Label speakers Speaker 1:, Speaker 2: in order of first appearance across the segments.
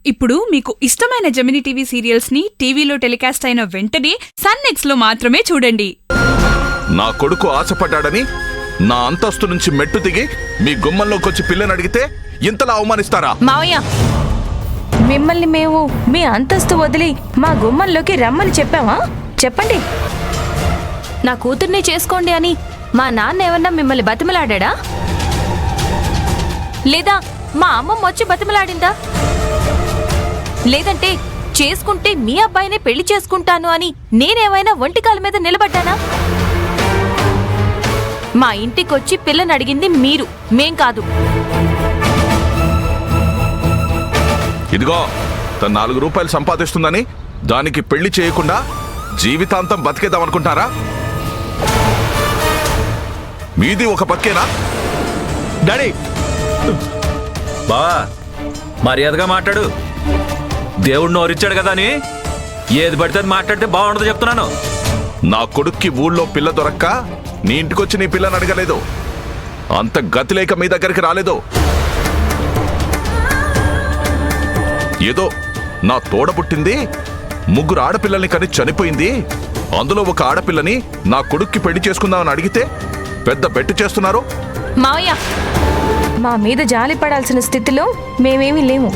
Speaker 1: ఇప్పుడు మీకు ఇష్టమైన జెమినీ టీవీ సీరియల్స్ ని టీవీలో టెలికాస్ట్ అయిన వెంటనే సన్ నెక్స్ట్ లో మాత్రమే చూడండి.
Speaker 2: నా కొడుకు ఆశపడ్డాడని నా అంతస్తు నుంచి మెట్టు దిగి మీ గుమ్మంలోకి వచ్చి పిల్లని అడిగితే ఇంతలా అవమానిస్తారా?
Speaker 3: మావయ్య, మిమ్మల్ని మేము మీ అంతస్తు వదిలి మా గుమ్మంలోకి రమ్మని చెప్పావా? చెప్పండి. నా కూతుర్ని చేసుకోండి అని మా నాన్న ఏమన్నా మిమ్మల్ని బతిమలాడా? లేదా మా అమ్మమ్మ వచ్చి బతిమలాడిందా? లేదంటే చేసుకుంటే మీ అబ్బాయినే పెళ్లి చేసుకుంటాను అని నేనేమైనా ఒంటికాల మీద నిలబడ్డానా? మా ఇంటికొచ్చి పిల్లని అడిగింది మీరు, మేం కాదు.
Speaker 2: ఇదిగో, తన 4 రూపాయలు సంపాదిస్తుందని దానికి పెళ్లి చేయకుండా జీవితాంతం బతికేద్దామనుకుంటారా? మీది ఒక పక్కేనా?
Speaker 4: డాడీ బావా, మర్యాదగా మాట్లాడు. దేవుడు నోరిచ్చాడు కదా అని ఏది పడితే అది మాట్లాడితే బాగుండదు చెప్తున్నాను.
Speaker 2: నా కొడుక్కి ఊళ్ళో పిల్ల దొరక్క నీ ఇంటికొచ్చి నీ పిల్లని అడగలేదు. అంత గతి లేక మీ దగ్గరికి రాలేదు. ఏదో నా తోడ పుట్టింది 3 ఆడపిల్లల్ని కని చనిపోయింది, అందులో ఒక ఆడపిల్లని నా కొడుక్కి పెళ్లి చేసుకుందామని అడిగితే పెద్ద బెట్టు చేస్తున్నారు.
Speaker 3: మావయ్య, మా మీద జాలి పడాల్సిన స్థితిలో మేమేమీ లేము.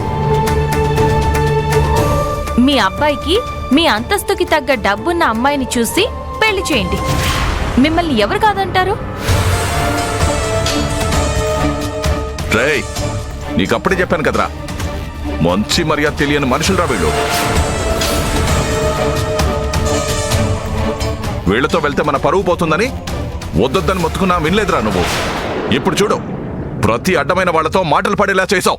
Speaker 3: మీ అబ్బాయికి మీ అంతస్తుకి తగ్గ డబ్బున్న అమ్మాయిని చూసి పెళ్లి చేయండి. మిమ్మల్ని ఎవరు కాదంటారు?
Speaker 2: రేయ్, నీకప్పుడే చెప్పాను కదరా, మంచి మర్యాద తెలియని మనుషులు రా వీళ్ళు. వీళ్లతో వెళ్తే మన పరువు పోతుందని వద్దొద్దని మొత్తుకున్నా వినలేదురా నువ్వు. ఇప్పుడు చూడు, ప్రతి అడ్డమైన వాళ్లతో మాటలు పడేలా చేసావు.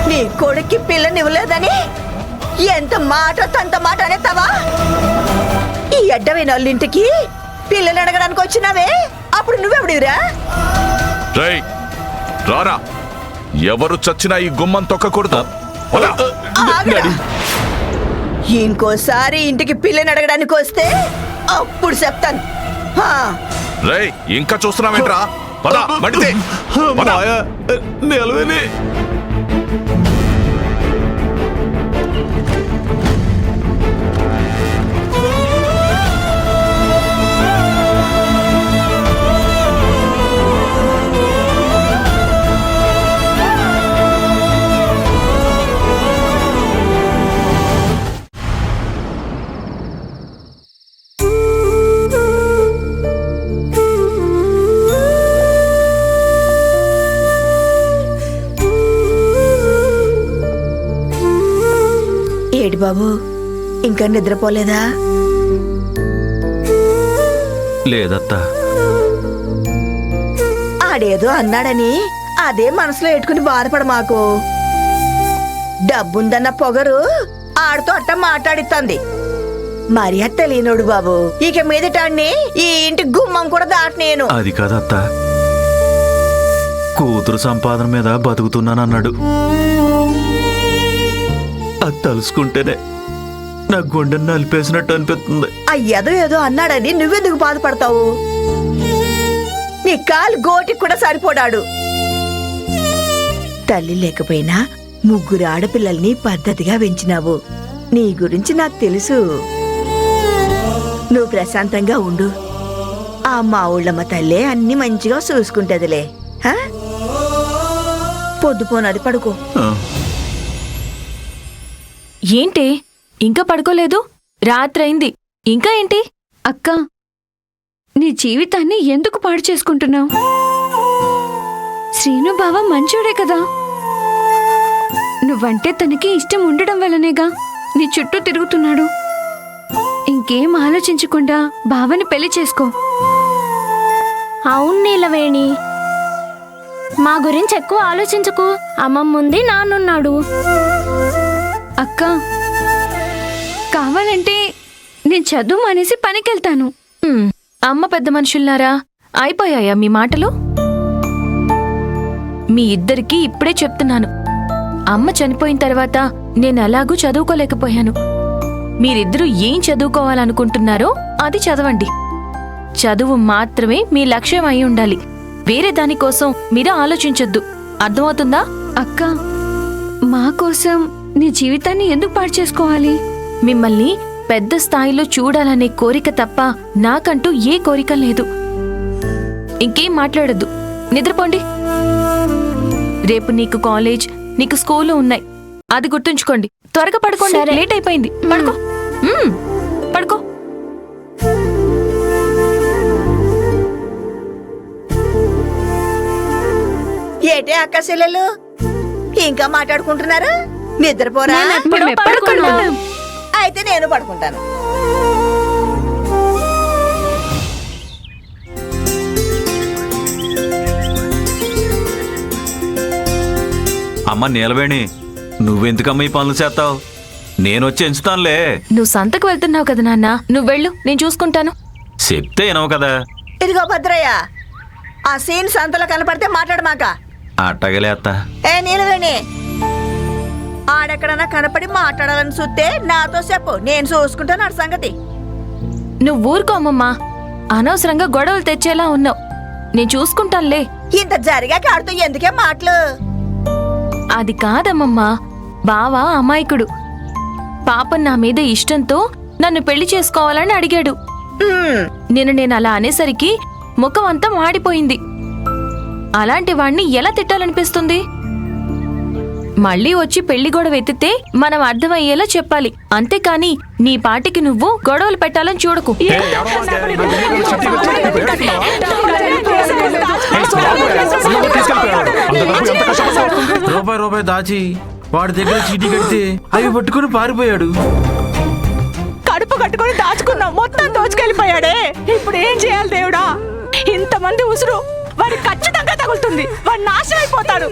Speaker 5: నీ కొడుక్కి పిల్లనివ్వలేదని ఎంత మాట తంత మాట అనేస్తావా? ఈ అడ్డమైన వాళ్ళింటికి పిల్లలు అడగడానికి వచ్చినావే, అప్పుడు నువ్వెవడివిరా?
Speaker 2: రేయ్, రారా, ఎవరు చచ్చినా ఈ గుమ్మం తొక్కకూడదు.
Speaker 5: ఇంకోసారి ఇంటికి పిల్లని అడగడానికి వస్తే అప్పుడు చెప్తాను.
Speaker 2: రేయ్, ఇంకా చూస్తున్నావేంట్రా? పద, మడితే
Speaker 4: నిలవేని
Speaker 5: ఏడి బాబు, ఇంకా నిద్రపోలేదా?
Speaker 4: లేదత్తా.
Speaker 5: ఆడేదో అన్నాడని అదే మనసులో ఎట్టుకుని బాధపడ మాకు. డబ్బుందన్న పొగరు ఆడితో అట్ట మాట్లాడిస్తుంది. మర్యాద తెలియనోడు బాబు. ఇక మీదటాన్ని ఈ ఇంటి గుమ్మం కూడా దాటనేను.
Speaker 4: అది కాదత్తా, కూతురు సంపాదన మీద బతుకుతున్నానన్నాడు. అది తలుసుకుంటేనే నా గుండెని నలిపేసినట్టు అనిపిస్తుంది.
Speaker 5: అయ్యేదో ఏదో అన్నాడని నువ్వెందుకు బాధపడతావు? నీ కాలు గోటికి కూడా సరిపోడాడు. తల్లి లేకపోయినా 3 ఆడపిల్లల్ని పద్ధతిగా పెంచినావు. నీ గురించి నాకు తెలుసు. నువ్వు ప్రశాంతంగా ఉండు. ఆ మా ఊళ్ళమ్మ తల్లే అన్ని మంచిగా చూసుకుంటదిలే. పొద్దుపోనది, పడుకో.
Speaker 3: ఏంటి ఇంకా పడుకోలేదు? రాత్రైంది, ఇంకా ఏంటి?
Speaker 6: అక్క, నీ జీవితాన్ని ఎందుకు పాడు చేసుకుంటున్నావు? శ్రీను బావ మంచోడే కదా. నువ్వంటే తనకి ఇష్టం ఉండడం వల్లనేగా నీ చుట్టూ తిరుగుతున్నాడు. ఇంకేం ఆలోచించకుండా బావని పెళ్లి చేసుకో.
Speaker 7: అవును నీలవేణి, మా గురించి ఎక్కువ ఆలోచించకు. అమ్మమ్ముంది, నాన్నున్నాడు.
Speaker 6: అక్క, కావాలంటే నేను చదువు మానేసి పనికెళ్తాను.
Speaker 3: అమ్మ పెద్ద మనుషుల్లారా, అయిపోయాయా మీ మాటలు? మీ ఇద్దరికీ ఇప్పుడే చెప్తున్నాను, అమ్మ చనిపోయిన తర్వాత నేను ఎలాగూ చదువుకోలేకపోయాను. మీరిద్దరూ ఏం చదువుకోవాలనుకుంటున్నారో అది చదవండి. చదువు మాత్రమే మీ లక్ష్యం అయి ఉండాలి. వేరే దానికోసం మీరు ఆలోచించొద్దు. అర్థమవుతుందా?
Speaker 6: అక్క, మా కోసం నీ జీవితాన్ని ఎందుకు పాడు చేసుకోవాలి?
Speaker 3: మిమ్మల్ని పెద్ద స్థాయిలో చూడాలనే కోరిక తప్ప నాకంటూ ఏ కోరిక లేదు. ఇంకేం మాట్లాడొద్దు, నిద్రపోండి. రేపు నీకు కాలేజ్, నీకు స్కూలు ఉన్నాయి, అది గుర్తుంచుకోండి. త్వరగా పడుకోండి,
Speaker 7: సరే.
Speaker 3: లేట్ అయిపోయింది. పడుకో. పడుకో.
Speaker 5: ఏటే అక్క చెల్లెలు ఇంకా మాట్లాడుకుంటున్నారు? నిద్రపోరా?
Speaker 6: మేము పడుకున్నాం.
Speaker 5: అయితే నేను పడుకుంటాను.
Speaker 4: అమ్మ నీలవేణి, నువ్వెందుకమ్మ ఈ పనులు చేస్తావు? నేనొచ్చి ఎంచుతానులే.
Speaker 3: నువ్వు సంతకు వెళ్తున్నావు కదా నాన్న, నువ్వు వెళ్ళు, నేను చూసుకుంటాను.
Speaker 4: చెప్తే వినవు కదా.
Speaker 5: ఇదిగో భద్రయ్య, ఆ సీన్ సంతలో కనపడితే మాట్లాడమాక.
Speaker 4: అట్టగలే అత్త.
Speaker 5: ఏ నీలవేణి, ఆడెక్కడన్నా కనపడి మాట్లాడాలని చూస్తే నాతో చెప్పు, నేను చూసుకుంటాను ఆ సంగతి.
Speaker 3: నువ్వు ఊరుకో అమ్మమ్మా, అనవసరంగా గొడవలు తెచ్చేలా ఉన్నావు. నేను చూసుకుంటానులే.
Speaker 5: ఇంత జరిగాక ఆడుతూ ఎందుకే మాటలు?
Speaker 3: అది కాదమ్మమ్మా, బావా అమాయకుడు. పాపం నా మీద ఇష్టంతో నన్ను పెళ్లి చేసుకోవాలని అడిగాడు. నేను అలా అనేసరికి ముఖం అంతా మాడిపోయింది. అలాంటి వాణ్ణి ఎలా తిట్టాలనిపిస్తుంది? మళ్ళీ వచ్చి పెళ్లి గొడవ ఎత్తితే మనం అర్థమయ్యేలా చెప్పాలి, అంతేకాని నీ పాటికి నువ్వు గొడవలు పెట్టాలని చూడకు.
Speaker 8: రూపాయి దాచి వాడి దగ్గర చీటీ కడితే అవి పట్టుకుని పారిపోయాడు.
Speaker 9: కడుపు కట్టుకొని దాచుకున్నాం, మొత్తం దోచుకెళ్ళిపోయాడే. ఇప్పుడు ఏం చేయాలి దేవుడా? ఇంతమంది ఉసురు వాడి ఖచ్చితంగా తగులుతుంది, వాడు నాశనం అయిపోతాడు.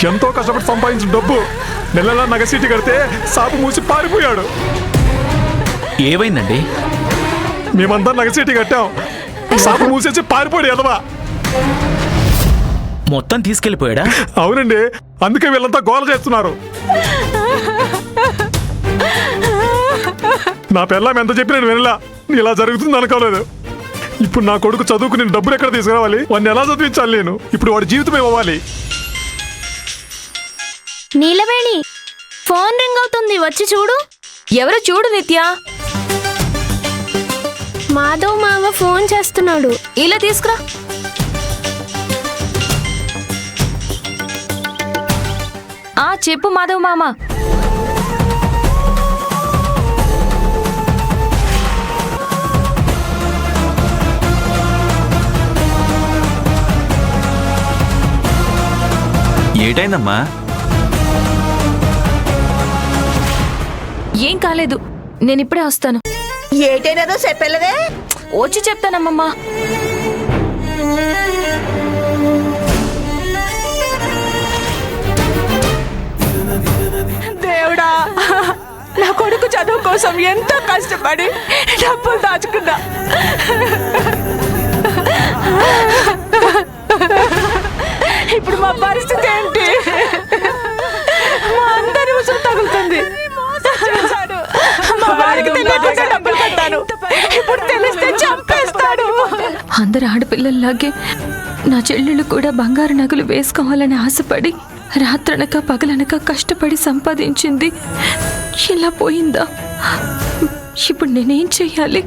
Speaker 10: ఎంతో కష్టపడి సంపాదించిన డబ్బు నెలలా నగసీటి కడితే సాపు మూసి పారిపోయాడు.
Speaker 8: ఏమైందండి?
Speaker 10: మేమంతా నగసీటి కట్టాం, సాపు మూసేసి పారిపోయాడు ఎదవా.
Speaker 8: మొత్తం తీసుకెళ్లిపోయాడా?
Speaker 10: అవునండి, అందుకే వీళ్ళంతా గోల చేస్తున్నారు. నా పిల్లం ఎంత చెప్పి నేను వినలా, ఇలా జరుగుతుంది అనుకోలేదు. ఇప్పుడు నా కొడుకు చదువుకుని డబ్బులు ఎక్కడ తీసుకురావాలి? వాడిని ఎలా చదివించాలి నేను? ఇప్పుడు వాడి జీవితం ఇవ్వాలి.
Speaker 7: నీలవేణి, ఫోన్ రింగ్ అవుతుంది, వచ్చి చూడు.
Speaker 3: ఎవరో చూడు నిత్య.
Speaker 7: మాధవ్ మావ ఫోన్ చేస్తున్నాడు.
Speaker 3: ఇలా తీసుకురా. చెప్పు మాధవ్ మామ.
Speaker 4: ఏటైందమ్మా?
Speaker 3: ఏం కాలేదు, నేనిప్పుడే వస్తాను.
Speaker 5: ఏటైనదో చెప్పలేదే.
Speaker 3: వచ్చి చెప్తానమ్మమ్మా.
Speaker 9: దేవుడా, నా కొడుకు చదువు కోసం ఎంతో కష్టపడి డబ్బులు దాచుకున్నా. ఇప్పుడు మా పరిస్థితి ఏంటి? మా అందరి ఉసురు తగులుతుంది. మా వాడికి తెలియకుండా డబ్బులు కట్టాను, ఇప్పుడు తెలిస్తే చంపేస్తాడు.
Speaker 6: అందరు ఆడపిల్లల్లాగే నా చెల్లెళ్ళు కూడా బంగారు నగలు వేసుకోవాలని ఆశపడి రాత్రనక పగలనక కష్టపడి సంపాదించింది ఇలా పోయిందా? ఇప్పుడు నేనేం చెయ్యాలి?